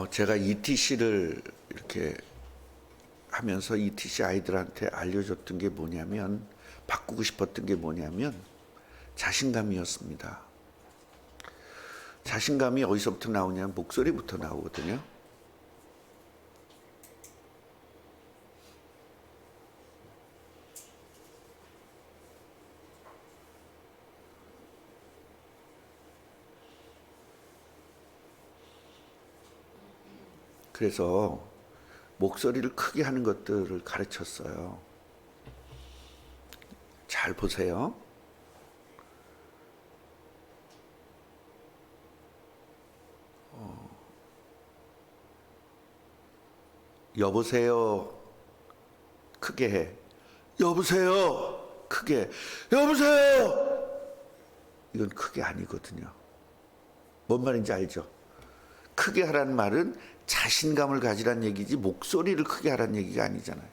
제가 ETC를 이렇게 하면서 ETC 아이들한테 알려줬던 게 뭐냐면, 바꾸고 싶었던 게 뭐냐면 자신감이었습니다. 자신감이 어디서부터 나오냐면 목소리부터 나오거든요. 그래서 목소리를 크게 하는 것들을 가르쳤어요. 잘 보세요. 여보세요. 크게 해. 여보세요. 크게. 여보세요. 이건 크게 아니거든요. 뭔 말인지 알죠? 크게 하라는 말은 자신감을 가지란 얘기지 목소리를 크게 하라는 얘기가 아니잖아요.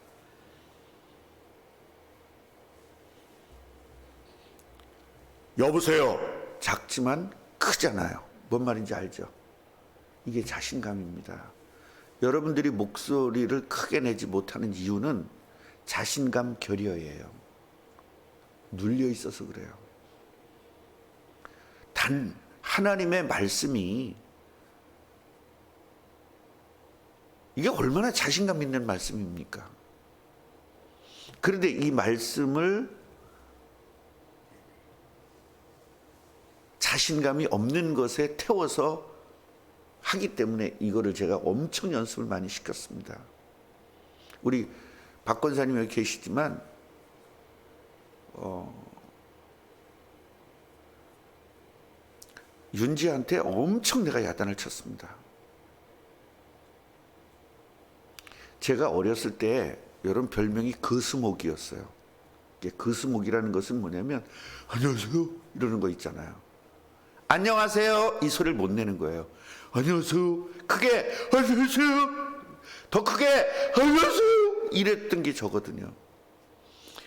여보세요. 작지만 크잖아요. 뭔 말인지 알죠? 이게 자신감입니다. 여러분들이 목소리를 크게 내지 못하는 이유는 자신감 결여예요. 눌려 있어서 그래요. 단 하나님의 말씀이 이게 얼마나 자신감 있는 말씀입니까? 그런데 이 말씀을 자신감이 없는 것에 태워서 하기 때문에 이거를 제가 엄청 연습을 많이 시켰습니다. 우리 박 권사님 여기 계시지만 윤지한테 엄청 내가 야단을 쳤습니다. 제가 어렸을 때 여러분 별명이 거스목이었어요. 거스목이라는 것은 뭐냐면 안녕하세요 이러는 거 있잖아요. 안녕하세요 이 소리를 못 내는 거예요. 안녕하세요 크게 안녕하세요 더 크게 안녕하세요 이랬던 게 저거든요.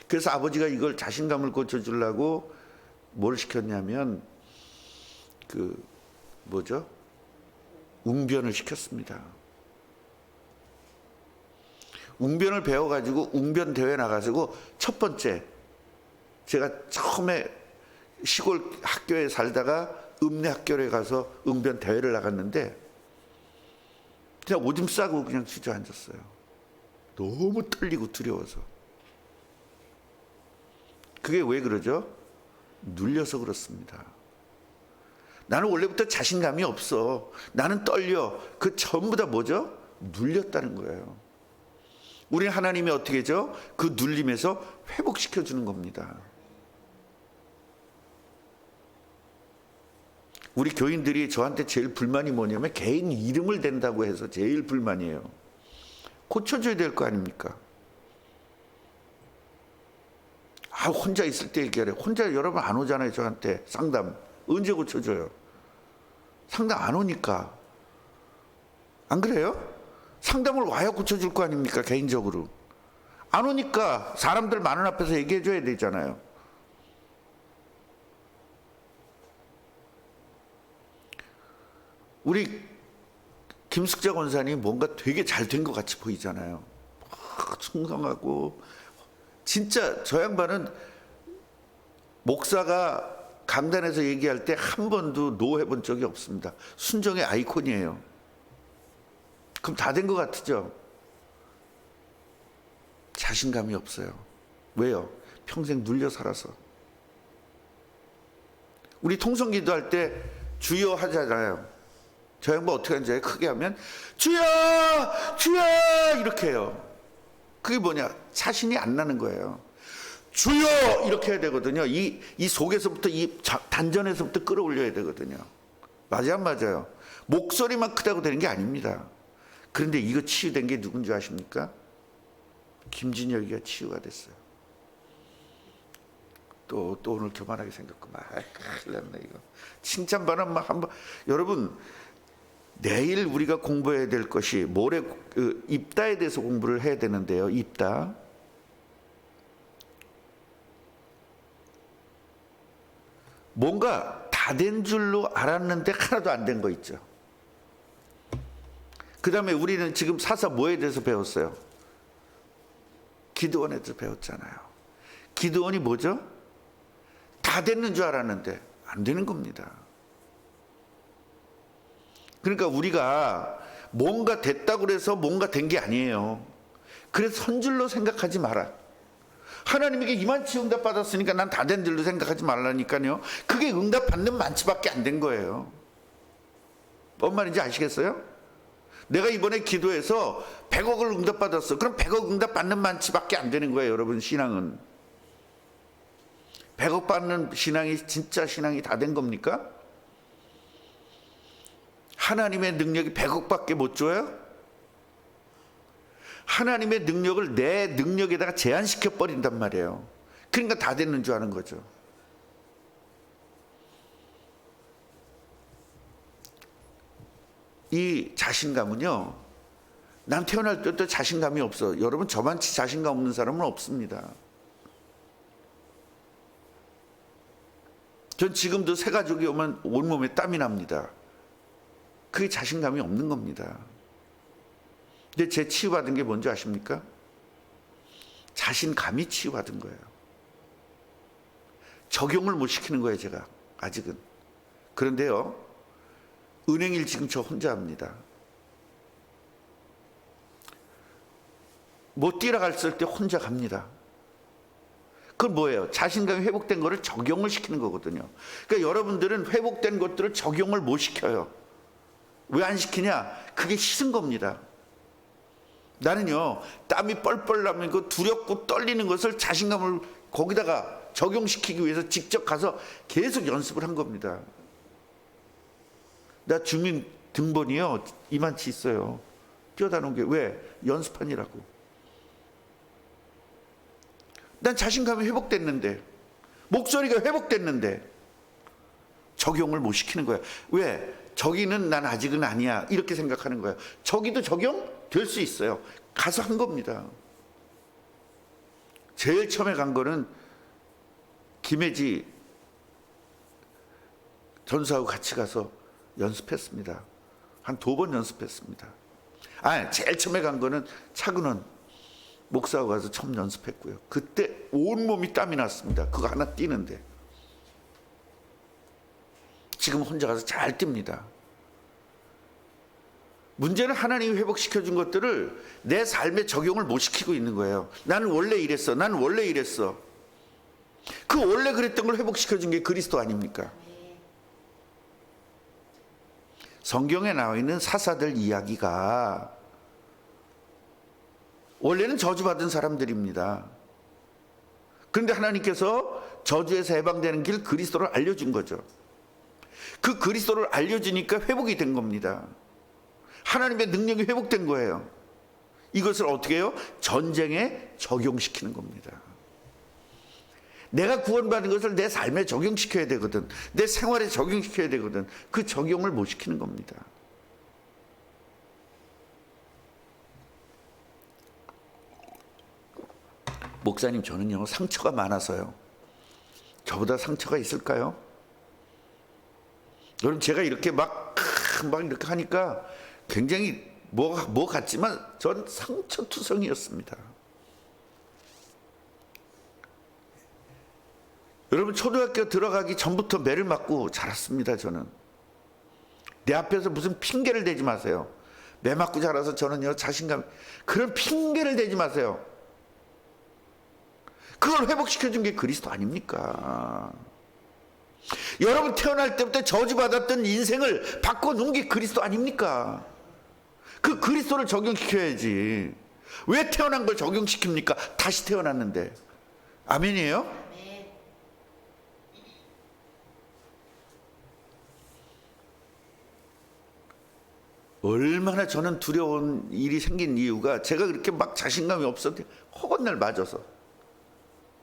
그래서 아버지가 이걸 자신감을 고쳐주려고 뭘 시켰냐면 웅변을 시켰습니다. 웅변을 배워가지고 웅변 대회 나가지고 첫 번째, 제가 처음에 시골 학교에 살다가 읍내 학교에 가서 웅변 대회를 나갔는데 그냥 오줌 싸고 그냥 주저앉았어요. 너무 떨리고 두려워서. 그게 왜 그러죠? 눌려서 그렇습니다. 나는 원래부터 자신감이 없어. 나는 떨려. 그 전부 다 뭐죠? 눌렸다는 거예요. 우리 하나님이 어떻게 하죠? 그 눌림에서 회복시켜 주는 겁니다. 우리 교인들이 저한테 제일 불만이 뭐냐면 개인 이름을 댄다고 해서 제일 불만이에요. 고쳐줘야 될 거 아닙니까? 혼자 있을 때 얘기하래. 혼자 여러분 안 오잖아요. 저한테 상담. 언제 고쳐줘요? 상담 안 오니까. 안 그래요? 상담을 와야 고쳐줄 거 아닙니까? 개인적으로. 안 오니까 사람들 많은 앞에서 얘기해 줘야 되잖아요. 우리 김숙자 권사님 뭔가 되게 잘 된 것 같이 보이잖아요. 충성하고. 진짜 저 양반은 목사가 강단에서 얘기할 때 한 번도 노 해본 적이 없습니다. 순종의 아이콘이에요. 그럼 다 된 것 같죠? 자신감이 없어요. 왜요? 평생 눌려 살아서. 우리 통성기도 할 때 주여 하잖아요. 저 양반 어떻게 하는지 크게 하면 주여! 주여! 이렇게 해요. 그게 뭐냐? 자신이 안 나는 거예요. 주여! 이렇게 해야 되거든요. 이 속에서부터, 이 단전에서부터 끌어올려야 되거든요. 맞아요, 안 맞아요? 목소리만 크다고 되는 게 아닙니다. 그런데 이거 치유된 게 누군지 아십니까? 김진혁이가 치유가 됐어요. 또 오늘 교만하게 생겼구만. 큰일 났네 이거. 칭찬받으면 한번. 여러분 내일 우리가 공부해야 될 것이 모레 입다에 대해서 공부를 해야 되는데요. 입다. 뭔가 다 된 줄로 알았는데 하나도 안 된 거 있죠. 그 다음에 우리는 지금 사사 뭐에 대해서 배웠어요? 기드온에 대해서 배웠잖아요. 기드온이 뭐죠? 다 됐는 줄 알았는데 안 되는 겁니다. 그러니까 우리가 뭔가 됐다고 해서 뭔가 된 게 아니에요. 그래서 선줄로 생각하지 마라. 하나님에게 이만치 응답 받았으니까 난 다 된 줄로 생각하지 말라니까요. 그게 응답 받는 만치밖에 안 된 거예요. 뭔 말인지 아시겠어요? 내가 이번에 기도해서 100억을 응답 받았어. 그럼 100억 응답 받는 만치밖에 안 되는 거예요. 여러분, 신앙은 100억 받는 신앙이 진짜 신앙이 다 된 겁니까? 하나님의 능력이 100억밖에 못 줘요? 하나님의 능력을 내 능력에다가 제한시켜 버린단 말이에요. 그러니까 다 됐는 줄 아는 거죠. 이 자신감은요, 난 태어날 때부터 자신감이 없어. 여러분, 저만치 자신감 없는 사람은 없습니다. 전 지금도 새 가족이 오면 온몸에 땀이 납니다. 그게 자신감이 없는 겁니다. 근데 제 치유받은 게 뭔지 아십니까? 자신감이 치유받은 거예요. 적용을 못 시키는 거예요, 제가 아직은. 그런데요, 은행일 지금 저 혼자 합니다. 못 뛰러 갔을 때 혼자 갑니다. 그건 뭐예요? 자신감이 회복된 거를 적용을 시키는 거거든요. 그러니까 여러분들은 회복된 것들을 적용을 못 시켜요. 왜 안 시키냐? 그게 싫은 겁니다. 나는요, 땀이 뻘뻘 나면 그 두렵고 떨리는 것을 자신감을 거기다가 적용시키기 위해서 직접 가서 계속 연습을 한 겁니다. 나 주민등본이요, 이만치 있어요. 뛰어다 놓은 게. 왜? 연습하니라고. 난 자신감이 회복됐는데, 목소리가 회복됐는데 적용을 못 시키는 거야. 왜? 저기는 난 아직은 아니야, 이렇게 생각하는 거예요. 저기도 적용될 수 있어요. 가서 한 겁니다. 제일 처음에 간 거는 김혜지 전사하고 같이 가서 연습했습니다. 한 2번 연습했습니다. 제일 처음에 간 거는 차근원 목사하고 가서 처음 연습했고요. 그때 온몸이 땀이 났습니다. 그거 하나 뛰는데. 지금 혼자 가서 잘 뜁니다. 문제는 하나님이 회복시켜준 것들을 내 삶에 적용을 못 시키고 있는 거예요. 나는 원래 이랬어. 나는 원래 이랬어. 그 원래 그랬던 걸 회복시켜준 게 그리스도 아닙니까? 성경에 나와 있는 사사들 이야기가 원래는 저주받은 사람들입니다. 그런데 하나님께서 저주에서 해방되는 길 그리스도를 알려준 거죠. 그 그리스도를 알려주니까 회복이 된 겁니다. 하나님의 능력이 회복된 거예요. 이것을 어떻게 해요? 전쟁에 적용시키는 겁니다. 내가 구원받은 것을 내 삶에 적용시켜야 되거든. 내 생활에 적용시켜야 되거든. 그 적용을 못 시키는 겁니다. 목사님, 저는요, 상처가 많아서요. 저보다 상처가 있을까요? 여러분, 제가 이렇게 막 이렇게 하니까 굉장히 뭐 같지만 전 상처투성이었습니다. 여러분, 초등학교 들어가기 전부터 매를 맞고 자랐습니다. 저는 내 앞에서 무슨 핑계를 대지 마세요. 매 맞고 자라서 저는요, 자신감, 그런 핑계를 대지 마세요. 그걸 회복시켜준 게 그리스도 아닙니까? 여러분, 태어날 때부터 저주받았던 인생을 바꿔놓은 게 그리스도 아닙니까? 그 그리스도를 적용시켜야지. 왜 태어난 걸 적용시킵니까? 다시 태어났는데. 아멘이에요? 얼마나 저는 두려운 일이 생긴 이유가, 제가 그렇게 막 자신감이 없었는데 허건날 맞아서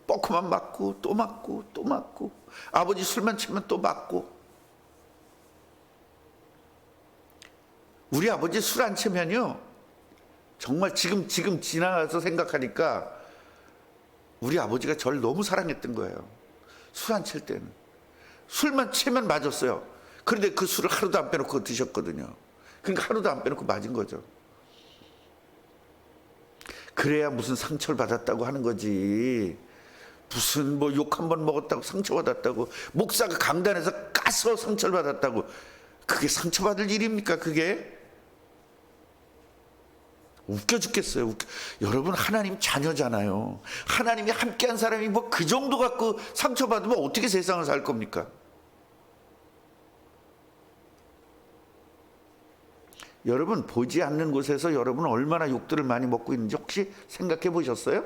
뻐크만 맞고 또 맞고 또 맞고, 아버지 술만 치면 또 맞고. 우리 아버지 술 안 치면요, 정말 지금 지나가서 생각하니까 우리 아버지가 저를 너무 사랑했던 거예요. 술 안 칠 때는. 술만 치면 맞았어요. 그런데 그 술을 하루도 안 빼놓고 드셨거든요. 그러니까 하루도 안 빼놓고 맞은 거죠. 그래야 무슨 상처를 받았다고 하는 거지. 무슨 뭐 욕 한 번 먹었다고 상처받았다고, 목사가 강단에서 까서 상처를 받았다고, 그게 상처받을 일입니까? 그게 웃겨 죽겠어요. 여러분, 하나님 자녀잖아요. 하나님이 함께한 사람이 뭐 그 정도 갖고 상처받으면 어떻게 세상을 살 겁니까? 여러분, 보지 않는 곳에서 여러분은 얼마나 욕들을 많이 먹고 있는지 혹시 생각해 보셨어요?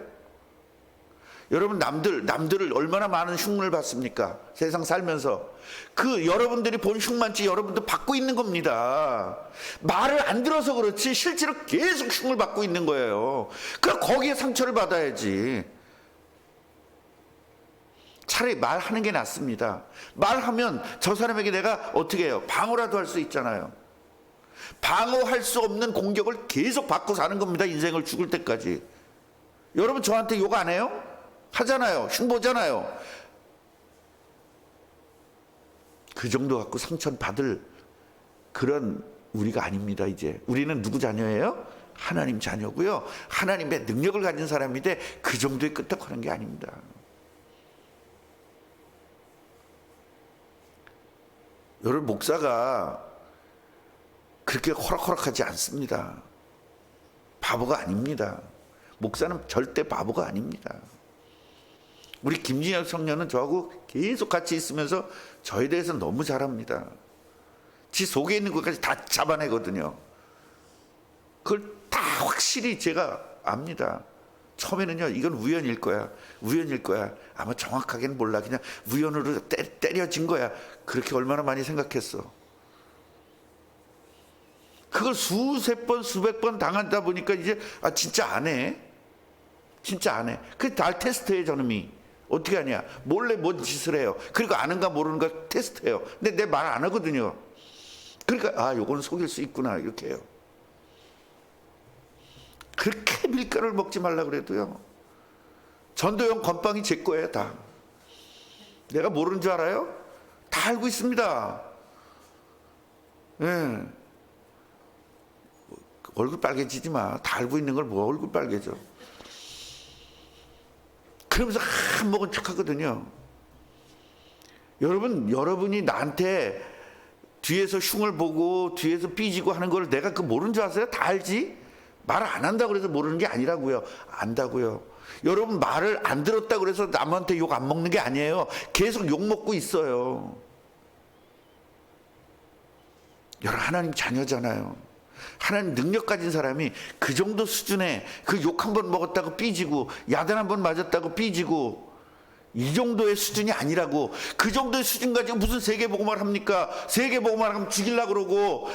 여러분, 남들을 얼마나 많은 흉을 받습니까? 세상 살면서. 그 여러분들이 본 흉만치 여러분도 받고 있는 겁니다. 말을 안 들어서 그렇지 실제로 계속 흉을 받고 있는 거예요. 그럼 거기에 상처를 받아야지. 차라리 말하는 게 낫습니다. 말하면 저 사람에게 내가 어떻게 해요? 방어라도 할 수 있잖아요. 방어할 수 없는 공격을 계속 받고 사는 겁니다. 인생을 죽을 때까지. 여러분, 저한테 욕 안 해요? 하잖아요. 흉보잖아요. 그 정도 갖고 상처 받을 그런 우리가 아닙니다. 이제 우리는 누구 자녀예요? 하나님 자녀고요. 하나님의 능력을 가진 사람인데 그 정도의 끄떡하는 게 아닙니다. 여러분, 목사가 그렇게 호락호락하지 않습니다. 바보가 아닙니다. 목사는 절대 바보가 아닙니다. 우리 김진혁 청년은 저하고 계속 같이 있으면서 저에 대해서 너무 잘합니다. 지 속에 있는 것까지 다 잡아내거든요. 그걸 다 확실히 제가 압니다. 처음에는요, 이건 우연일 거야. 우연일 거야. 아마 정확하게는 몰라. 그냥 우연으로 때려진 거야. 그렇게 얼마나 많이 생각했어. 그걸 수세 번, 수백 번 당하다 보니까 이제 진짜 안 해. 진짜 안 해. 그 날 테스트해, 저놈이. 어떻게 하냐? 몰래 뭔 짓을 해요. 그리고 아는가 모르는가 테스트해요. 근데 내 말 안 하거든요. 그러니까 요거는 속일 수 있구나 이렇게 해요. 그렇게 밀가루를 먹지 말라 그래도요. 전도연 건빵이 제 거예요, 다. 내가 모르는 줄 알아요? 다 알고 있습니다. 예. 얼굴 빨개지지 마. 다 알고 있는 걸 뭐 얼굴 빨개져. 그러면서 한 먹은 척 하거든요. 여러분이 나한테 뒤에서 흉을 보고 뒤에서 삐지고 하는 걸 내가 그 모르는 줄 아세요? 다 알지? 말을 안 한다고 그래서 모르는 게 아니라고요. 안다고요. 여러분, 말을 안 들었다고 그래서 남한테 욕 안 먹는 게 아니에요. 계속 욕 먹고 있어요. 여러분, 하나님 자녀잖아요. 하나님 능력 가진 사람이 그 정도 수준에 그 욕 한 번 먹었다고 삐지고 야단 한 번 맞았다고 삐지고 이 정도의 수준이 아니라고. 그 정도의 수준 가지고 무슨 세계복음을 합니까? 세계복음을 하면 죽이려고 그러고.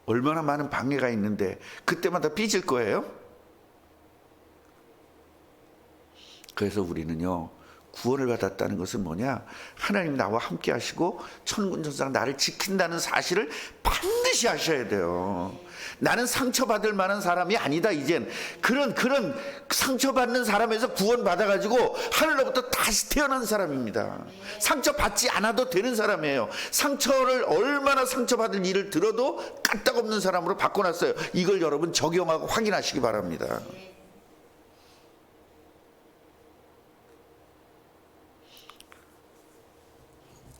얼마나 많은 방해가 있는데 그때마다 삐질 거예요? 그래서 우리는요, 구원을 받았다는 것은 뭐냐? 하나님 나와 함께 하시고 천군천사가 나를 지킨다는 사실을 반드시 아셔야 돼요. 나는 상처받을 만한 사람이 아니다. 이젠 그런 상처받는 사람에서 구원받아가지고 하늘로부터 다시 태어난 사람입니다. 상처받지 않아도 되는 사람이에요. 상처를 얼마나 상처받을 일을 들어도 까딱없는 사람으로 바꿔놨어요. 이걸 여러분 적용하고 확인하시기 바랍니다.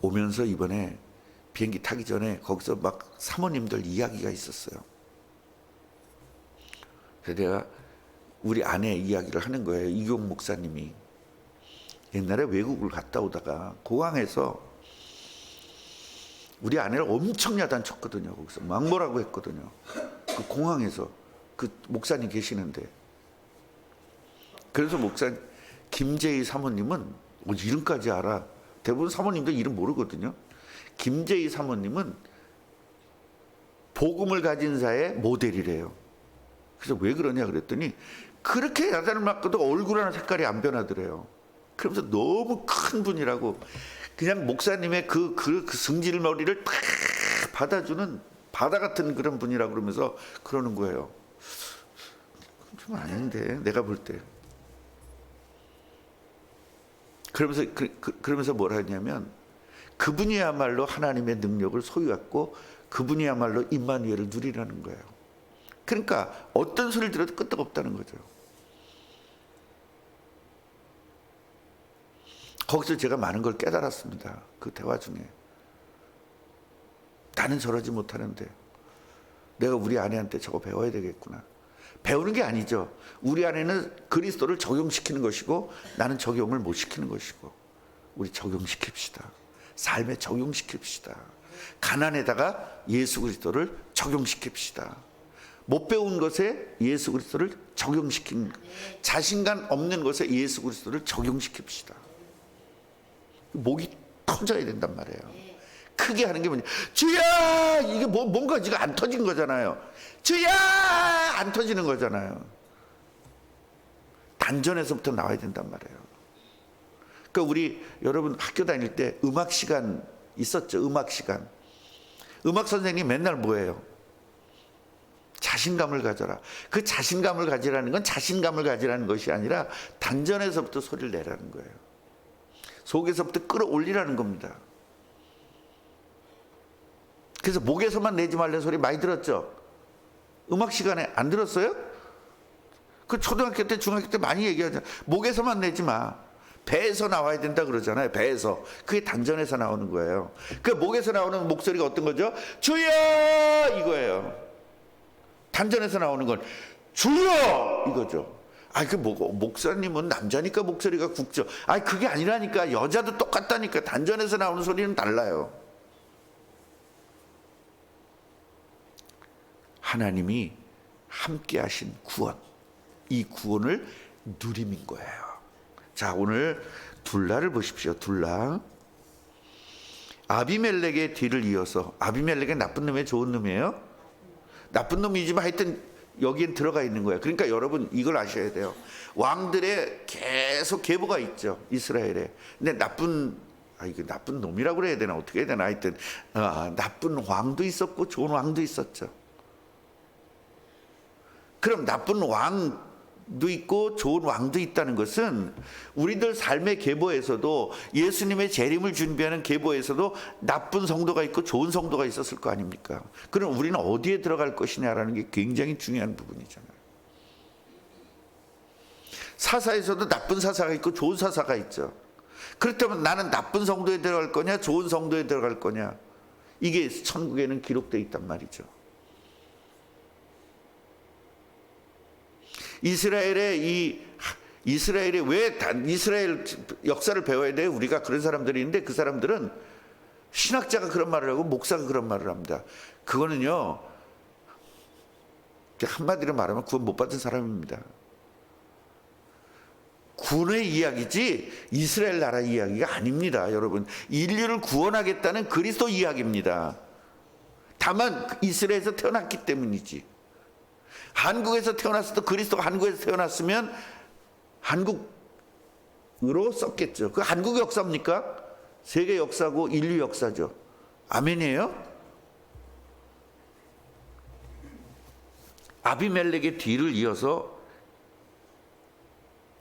오면서 이번에 비행기 타기 전에 거기서 막 사모님들 이야기가 있었어요. 그래서 내가 우리 아내 이야기를 하는 거예요. 이경 목사님이 옛날에 외국을 갔다 오다가 공항에서 우리 아내를 엄청 야단쳤거든요. 거기서 막뭐라고 했거든요. 그 공항에서 그 목사님 계시는데. 그래서 김재희 사모님은 이름까지 알아. 대부분 사모님들 이름 모르거든요. 김재희 사모님은 복음을 가진 자의 모델이래요. 그래서 왜 그러냐 그랬더니 그렇게 야단을 맞고도 얼굴 하나 색깔이 안 변하더래요. 그러면서 너무 큰 분이라고 그냥 목사님의 그 승질머리를 팍 받아주는 바다 같은 그런 분이라고 그러면서 그러는 거예요. 좀 아닌데 내가 볼 때. 그러면서 뭐라 했냐면 그분이야말로 하나님의 능력을 소유했고 그분이야말로 임마누엘을 누리라는 거예요. 그러니까 어떤 소리를 들어도 끄떡없다는 거죠. 거기서 제가 많은 걸 깨달았습니다. 그 대화 중에. 나는 저러지 못하는데 내가 우리 아내한테 저거 배워야 되겠구나. 배우는 게 아니죠. 우리 아내는 그리스도를 적용시키는 것이고 나는 적용을 못 시키는 것이고, 우리 적용시킵시다. 삶에 적용시킵시다. 가난에다가 예수 그리스도를 적용시킵시다. 못 배운 것에 예수 그리스도를 적용시키는, 자신감 없는 것에 예수 그리스도를 적용시킵시다. 목이 터져야 된단 말이에요. 크게 하는 게 뭐냐, 주야! 이게 뭔가 지금 안 터진 거잖아요. 주야! 안 터지는 거잖아요. 단전에서부터 나와야 된단 말이에요. 그러니까 우리 여러분 학교 다닐 때 음악 시간 있었죠. 음악 시간. 음악 선생님이 맨날 뭐예요? 자신감을 가져라. 그 자신감을 가지라는 건 자신감을 가지라는 것이 아니라 단전에서부터 소리를 내라는 거예요. 속에서부터 끌어올리라는 겁니다. 그래서 목에서만 내지 말라는 소리 많이 들었죠? 음악 시간에 안 들었어요? 그 초등학교 때 중학교 때 많이 얘기하잖아요. 목에서만 내지 마. 배에서 나와야 된다 그러잖아요. 배에서. 그게 단전에서 나오는 거예요. 그 목에서 나오는 목소리가 어떤 거죠? 주여! 이거예요. 단전에서 나오는 건 주여! 이거죠. 그 목사님은 남자니까 목소리가 굵죠. 그게 아니라니까. 여자도 똑같다니까. 단전에서 나오는 소리는 달라요. 하나님이 함께 하신 구원, 이 구원을 누림인 거예요. 자, 오늘 둘라를 보십시오. 둘라. 아비멜렉의 뒤를 이어서, 아비멜렉은 나쁜 놈이에요, 좋은 놈이에요? 나쁜 놈이지만 하여튼 여기엔 들어가 있는 거예요. 그러니까 여러분 이걸 아셔야 돼요. 왕들의 계속 계보가 있죠, 이스라엘에. 근데 이거 나쁜 놈이라고 그래야 되나, 어떻게 해야 되나, 하여튼 나쁜 왕도 있었고 좋은 왕도 있었죠. 그럼 나쁜 왕도 있고 좋은 왕도 있다는 것은 우리들 삶의 계보에서도, 예수님의 재림을 준비하는 계보에서도 나쁜 성도가 있고 좋은 성도가 있었을 거 아닙니까? 그럼 우리는 어디에 들어갈 것이냐라는 게 굉장히 중요한 부분이잖아요. 사사에서도 나쁜 사사가 있고 좋은 사사가 있죠. 그렇다면 나는 나쁜 성도에 들어갈 거냐, 좋은 성도에 들어갈 거냐, 이게 천국에는 기록되어 있단 말이죠. 이스라엘의 왜 이스라엘 역사를 배워야 돼요? 우리가 그런 사람들이 있는데, 그 사람들은 신학자가 그런 말을 하고 목사가 그런 말을 합니다. 그거는요, 한마디로 말하면 구원 못 받은 사람입니다. 군의 이야기지 이스라엘 나라 이야기가 아닙니다. 여러분, 인류를 구원하겠다는 그리스도 이야기입니다. 다만 이스라엘에서 태어났기 때문이지. 한국에서 태어났어도, 그리스도가 한국에서 태어났으면 한국으로 썼겠죠. 그 한국 역사입니까? 세계 역사고 인류 역사죠. 아멘이에요? 아비멜렉의 뒤를 이어서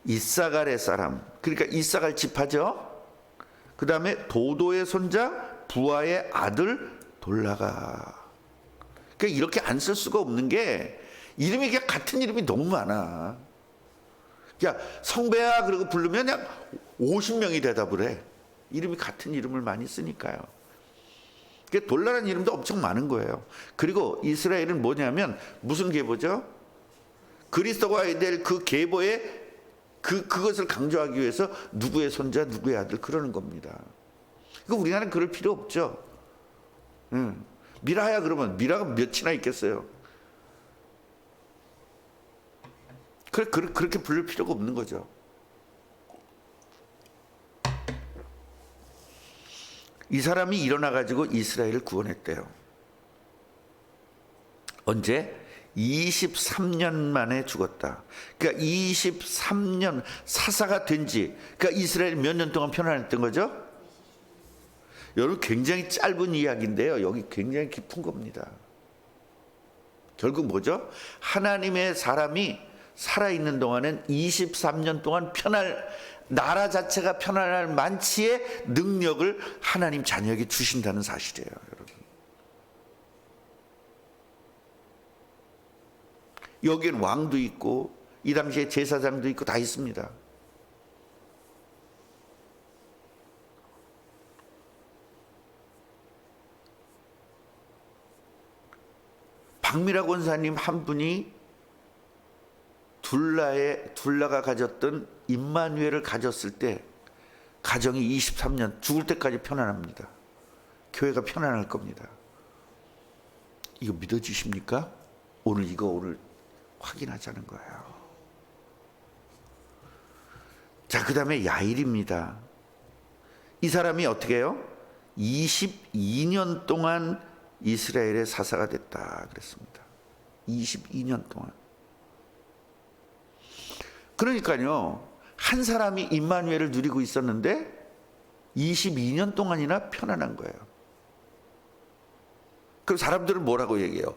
이사갈의 사람, 그러니까 이사갈 지파죠. 그 다음에 도도의 손자 부하의 아들 돌라가. 그러니까 이렇게 안 쓸 수가 없는 게, 이름이 그냥 같은 이름이 너무 많아. 그냥 성배야 그러고 부르면 그냥 50명이 대답을 해. 이름이 같은 이름을 많이 쓰니까요. 그러니까 돌라라는 이름도 엄청 많은 거예요. 그리고 이스라엘은 뭐냐면 무슨 계보죠? 그리스도가 와야 될 그 계보에 그것을 강조하기 위해서 누구의 손자, 누구의 아들, 그러는 겁니다. 이거 우리나라는 그럴 필요 없죠. 미라야 그러면 미라가 몇이나 있겠어요? 그렇게 부를 필요가 없는 거죠. 이 사람이 일어나가지고 이스라엘을 구원했대요. 언제? 23년 만에 죽었다. 그러니까 23년 사사가 된지, 그러니까 이스라엘이 몇 년 동안 편안했던 거죠? 여러분, 굉장히 짧은 이야기인데요, 여기 굉장히 깊은 겁니다. 결국 뭐죠? 하나님의 사람이 살아있는 동안은 23년 동안 나라 자체가 편안할 만치의 능력을 하나님 자녀에게 주신다는 사실이에요, 여러분. 여기엔 왕도 있고 이 당시에 제사장도 있고 다 있습니다. 박미라 권사님 한 분이 둘라가 가졌던 임마누엘을 가졌을 때 가정이 23년 죽을 때까지 편안합니다. 교회가 편안할 겁니다. 이거 믿어지십니까? 오늘 확인하자는 거예요. 자, 그 다음에 야일입니다. 이 사람이 어떻게 해요? 22년 동안 이스라엘의 사사가 됐다 그랬습니다. 22년 동안. 그러니까요, 한 사람이 임마누엘을 누리고 있었는데 22년 동안이나 편안한 거예요. 그럼 사람들은 뭐라고 얘기해요?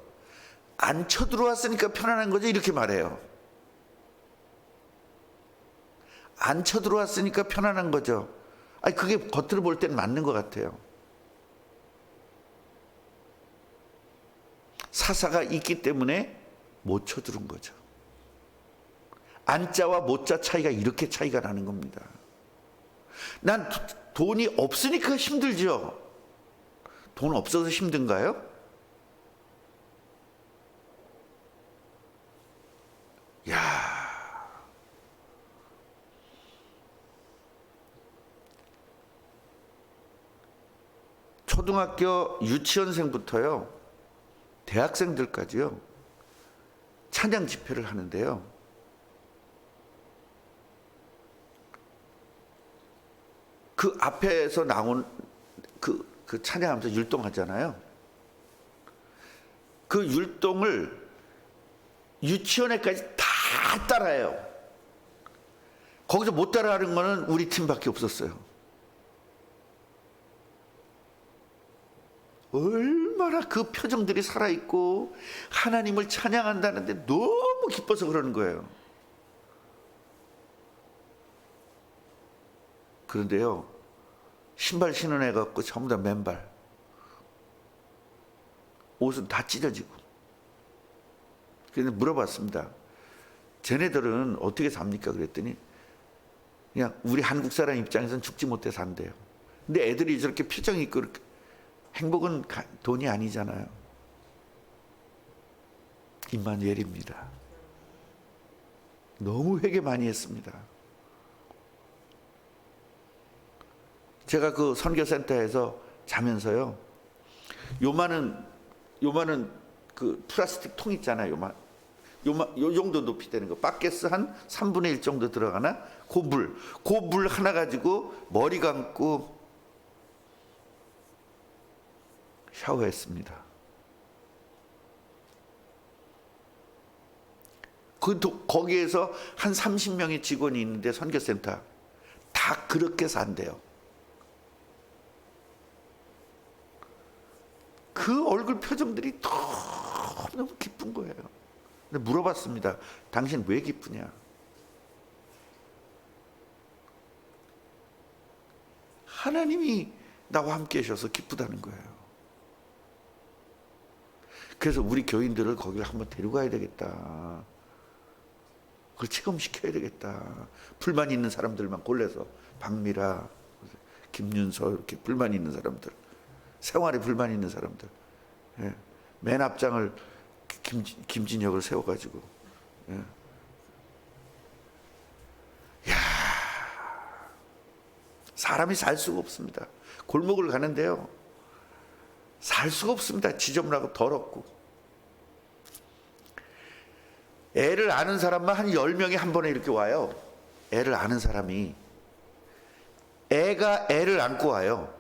안 쳐들어왔으니까 편안한 거죠, 이렇게 말해요. 안 쳐들어왔으니까 편안한 거죠. 아니, 그게 겉으로 볼 때는 맞는 것 같아요. 사사가 있기 때문에 못 쳐들은 거죠. 안자와 못자 차이가 이렇게 차이가 나는 겁니다. 난 돈이 없으니까 힘들죠. 돈 없어서 힘든가요? 야, 초등학교 유치원생부터요, 대학생들까지요, 찬양 집회를 하는데요, 그 앞에서 나온 그 찬양하면서 율동하잖아요. 그 율동을 유치원에까지 다 따라해요. 거기서 못 따라하는 거는 우리 팀밖에 없었어요. 얼마나 그 표정들이 살아있고 하나님을 찬양한다는데 너무 기뻐서 그러는 거예요. 그런데요, 신발 신은 애 갖고 전부 다 맨발, 옷은 다 찢어지고. 그래서 물어봤습니다. 쟤네들은 어떻게 삽니까? 그랬더니 그냥 우리 한국 사람 입장에서는 죽지 못해 산대요. 근데 애들이 저렇게 표정이 있고 그렇게, 행복은 돈이 아니잖아요. 임마누엘입니다. 너무 회개 많이 했습니다. 제가 그 선교센터에서 자면서요, 요만한 그 플라스틱 통 있잖아요. 요 정도 높이 되는 거, 바켓스 한 3분의 1 정도 들어가나? 그 물 하나 가지고 머리 감고 샤워했습니다. 거기에서 한 30명의 직원이 있는데, 선교센터 다 그렇게 산대요. 그 얼굴 표정들이 너무 기쁜 거예요. 근데 물어봤습니다. 당신 왜 기쁘냐? 하나님이 나와 함께 하셔서 기쁘다는 거예요. 그래서 우리 교인들을 거기를 한번 데려가야 되겠다. 그걸 체험시켜야 되겠다. 불만 있는 사람들만 골라서, 박미라, 김윤서, 이렇게 불만 있는 사람들, 생활에 불만 있는 사람들, 예. 맨 앞장을 김진혁을 세워가지고, 예. 야, 사람이 살 수가 없습니다. 골목을 가는데요, 살 수가 없습니다. 지저분하고 더럽고. 애를 아는 사람만 한 10명이 한 번에 이렇게 와요. 애를 아는 사람이. 애가 애를 안고 와요.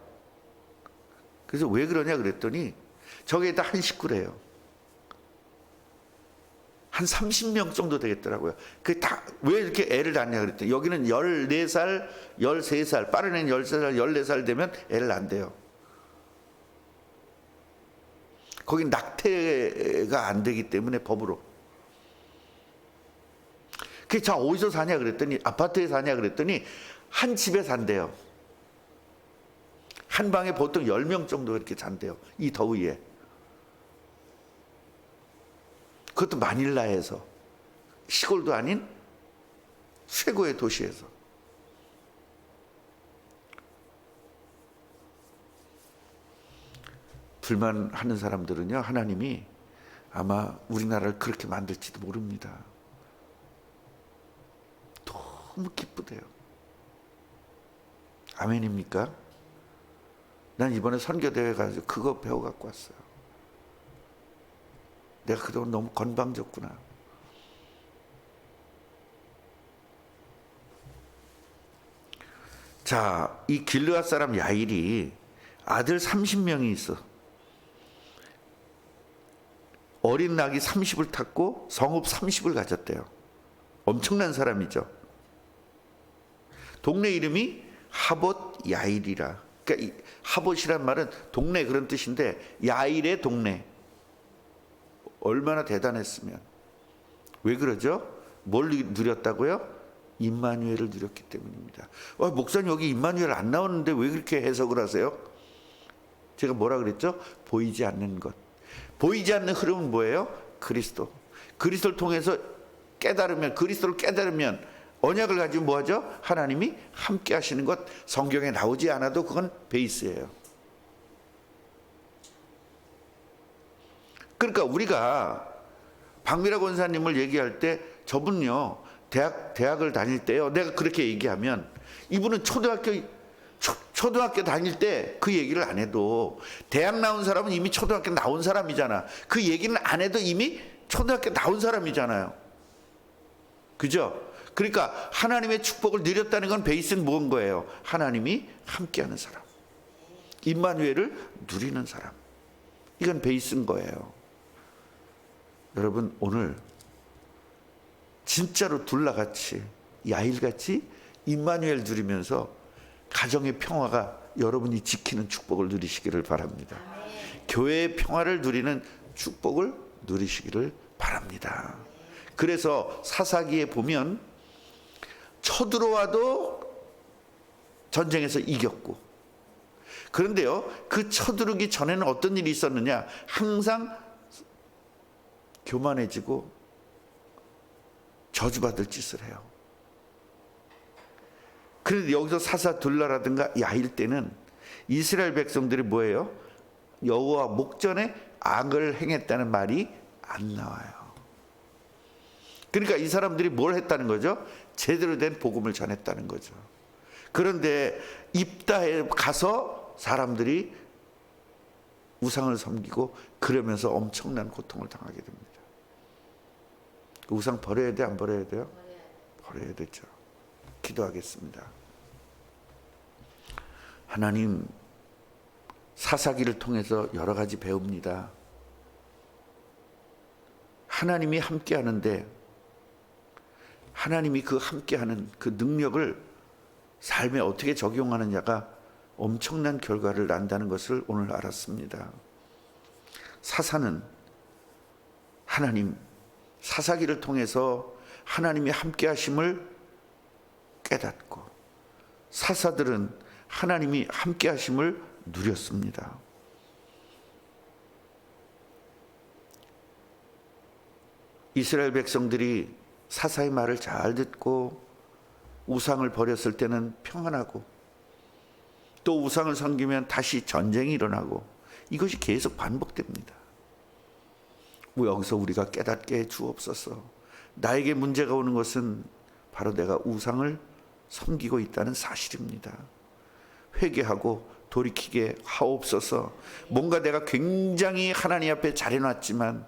그래서 왜 그러냐 그랬더니, 저기에다 한 식구래요. 한 30명 정도 되겠더라고요. 왜 이렇게 애를 낳냐 그랬더니, 여기는 14살, 13살, 빠른 애는 13살, 14살 되면 애를 낳는대요. 거긴 낙태가 안 되기 때문에 법으로. 그게 자 어디서 사냐 그랬더니, 아파트에 사냐 그랬더니 한 집에 산대요. 한 방에 보통 10명 정도 이렇게 잔대요. 이 더위에. 그것도 마닐라에서. 시골도 아닌 최고의 도시에서. 불만하는 사람들은요, 하나님이 아마 우리나라를 그렇게 만들지도 모릅니다. 너무 기쁘대요. 아멘입니까? 난 이번에 선교대회 가서 그거 배워갖고 왔어요. 내가 그동안 너무 건방졌구나. 자, 이 길르앗 사람 야일이 아들 30명이 있어. 어린 낙이 30을 탔고 성읍 30을 가졌대요. 엄청난 사람이죠. 동네 이름이 하봇 야일이라. 그러니까 이 하봇이란 말은 동네 그런 뜻인데 야일의 동네. 얼마나 대단했으면. 왜 그러죠? 뭘 누렸다고요? 임마누엘을 누렸기 때문입니다. 목사님 여기 임마누엘 안 나오는데 왜 그렇게 해석을 하세요? 제가 뭐라 그랬죠? 보이지 않는 것. 보이지 않는 흐름은 뭐예요? 그리스도. 그리스도를 통해서 깨달으면, 그리스도를 깨달으면 언약을 가지고 뭐하죠? 하나님이 함께 하시는 것. 성경에 나오지 않아도 그건 베이스예요. 그러니까 우리가 박미라 권사님을 얘기할 때 저분요 대학을 다닐 때요, 내가 그렇게 얘기하면 이분은 초등학교 다닐 때 그 얘기를 안 해도 대학 나온 사람은 이미 초등학교 나온 사람이잖아. 그 얘기는 안 해도 이미 초등학교 나온 사람이잖아요. 그죠? 그러니까 하나님의 축복을 누렸다는 건 베이스는 뭔 거예요? 하나님이 함께하는 사람, 임마누엘을 누리는 사람. 이건 베이스인 거예요. 여러분 오늘 진짜로 둘라같이 야일같이 임마누엘 누리면서 가정의 평화가 여러분이 지키는 축복을 누리시기를 바랍니다. 교회의 평화를 누리는 축복을 누리시기를 바랍니다. 그래서 사사기에 보면 쳐들어와도 전쟁에서 이겼고, 그런데요 그 쳐들어오기 전에는 어떤 일이 있었느냐, 항상 교만해지고 저주받을 짓을 해요. 그런데 여기서 사사 둘라라든가 야일 때는 이스라엘 백성들이 뭐예요? 여호와 목전에 악을 행했다는 말이 안 나와요. 그러니까 이 사람들이 뭘 했다는 거죠? 제대로 된 복음을 전했다는 거죠. 그런데 입다에 가서 사람들이 우상을 섬기고 그러면서 엄청난 고통을 당하게 됩니다. 그 우상 버려야 돼, 안 버려야 돼요? 버려야 되죠. 기도하겠습니다. 하나님, 사사기를 통해서 여러 가지 배웁니다. 하나님이 함께 하는데 하나님이 그 함께하는 그 능력을 삶에 어떻게 적용하느냐가 엄청난 결과를 난다는 것을 오늘 알았습니다. 사사는 하나님, 사사기를 통해서 하나님이 함께 하심을 깨닫고, 사사들은 하나님이 함께 하심을 누렸습니다. 이스라엘 백성들이 사사의 말을 잘 듣고 우상을 버렸을 때는 평안하고, 또 우상을 섬기면 다시 전쟁이 일어나고, 이것이 계속 반복됩니다. 여기서 우리가 깨닫게 해 주옵소서. 나에게 문제가 오는 것은 바로 내가 우상을 섬기고 있다는 사실입니다. 회개하고 돌이키게 하옵소서. 뭔가 내가 굉장히 하나님 앞에 잘해놨지만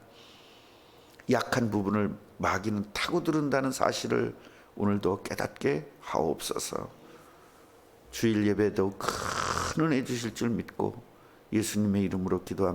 약한 부분을 마귀는 타고들은다는 사실을 오늘도 깨닫게 하옵소서. 주일 예배도 큰 은혜 주실 줄 믿고 예수님의 이름으로 기도합니다.